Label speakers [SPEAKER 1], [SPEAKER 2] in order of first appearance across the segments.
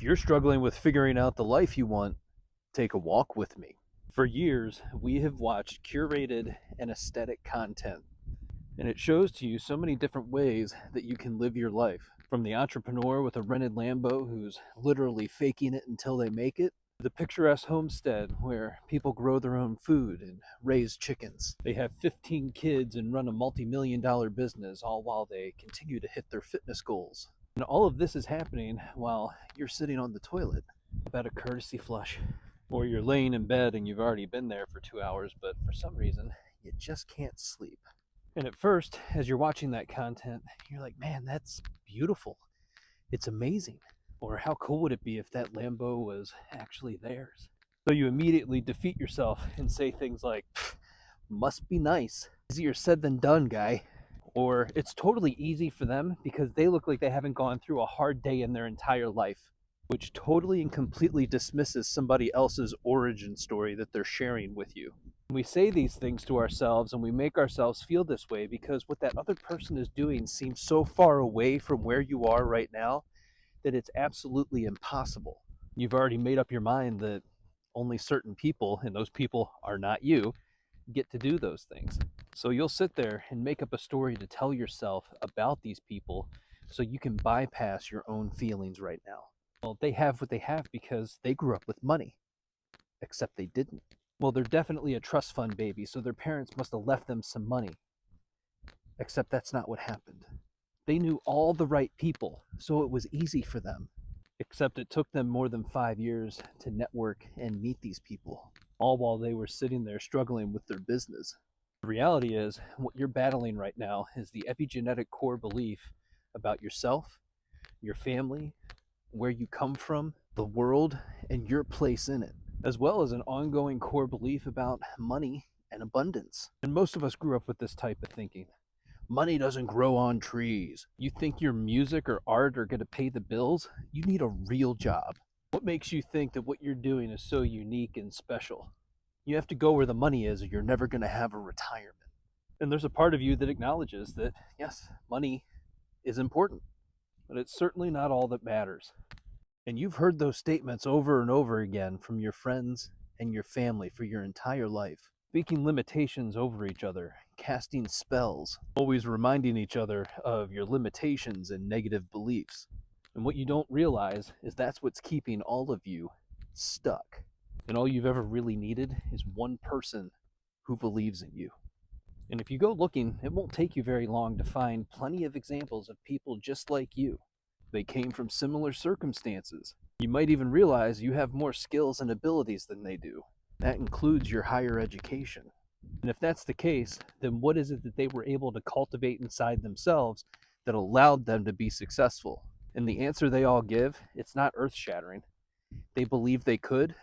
[SPEAKER 1] If you're struggling with figuring out the life you want, take a walk with me. For years, we have watched curated and aesthetic content, and it shows to you so many different ways that you can live your life. From the entrepreneur with a rented Lambo who's literally faking it until they make it, to the picturesque homestead where people grow their own food and raise chickens. They have 15 kids and run a multi-million-dollar business, all while they continue to hit their fitness goals. And all of this is happening while you're sitting on the toilet about a courtesy flush. Or you're laying in bed and you've already been there for 2 hours, but for some reason, you just can't sleep. And at first, as you're watching that content, you're like, man, that's beautiful. It's amazing. Or how cool would it be if that Lambo was actually theirs? So you immediately defeat yourself and say things like, must be nice. Easier said than done, guy. Or it's totally easy for them because they look like they haven't gone through a hard day in their entire life, which totally and completely dismisses somebody else's origin story that they're sharing with you. We say these things to ourselves and we make ourselves feel this way because what that other person is doing seems so far away from where you are right now that it's absolutely impossible. You've already made up your mind that only certain people, and those people are not you, get to do those things. So you'll sit there and make up a story to tell yourself about these people so you can bypass your own feelings right now. Well, they have what they have because they grew up with money, except they didn't. Well, they're definitely a trust fund baby, so their parents must have left them some money, except that's not what happened. They knew all the right people, so it was easy for them, except it took them more than 5 years to network and meet these people, all while they were sitting there struggling with their business. The reality is, what you're battling right now is the epigenetic core belief about yourself, your family, where you come from, the world, and your place in it, as well as an ongoing core belief about money and abundance. And most of us grew up with this type of thinking. Money doesn't grow on trees. You think your music or art are going to pay the bills? You need a real job. What makes you think that what you're doing is so unique and special? You have to go where the money is or you're never going to have a retirement. And there's a part of you that acknowledges that, yes, money is important, but it's certainly not all that matters. And you've heard those statements over and over again from your friends and your family for your entire life, speaking limitations over each other, casting spells, always reminding each other of your limitations and negative beliefs. And what you don't realize is that's what's keeping all of you stuck. And all you've ever really needed is one person who believes in you. And if you go looking, it won't take you very long to find plenty of examples of people just like you. They came from similar circumstances. You might even realize you have more skills and abilities than they do. That includes your higher education. And if that's the case, then what is it that they were able to cultivate inside themselves that allowed them to be successful? And the answer they all give, it's not earth-shattering. They believed they could,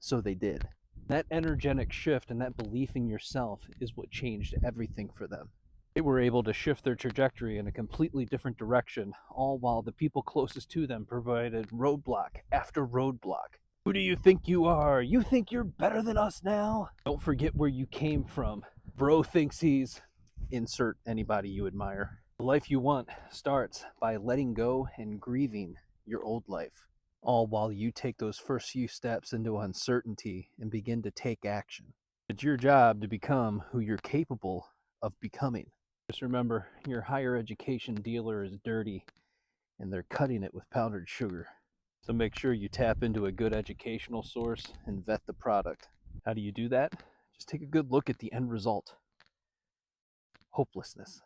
[SPEAKER 1] so they did. That energetic shift and that belief in yourself is what changed everything for them. They were able to shift their trajectory in a completely different direction, all while the people closest to them provided roadblock after roadblock. Who do you think you are? You think you're better than us now? Don't forget where you came from. Bro thinks he's... insert anybody you admire. The life you want starts by letting go and grieving your old life, all while you take those first few steps into uncertainty and begin to take action. It's your job to become who you're capable of becoming. Just remember, your higher education dealer is dirty, and they're cutting it with powdered sugar. So make sure you tap into a good educational source and vet the product. How do you do that? Just take a good look at the end result. Hopelessness.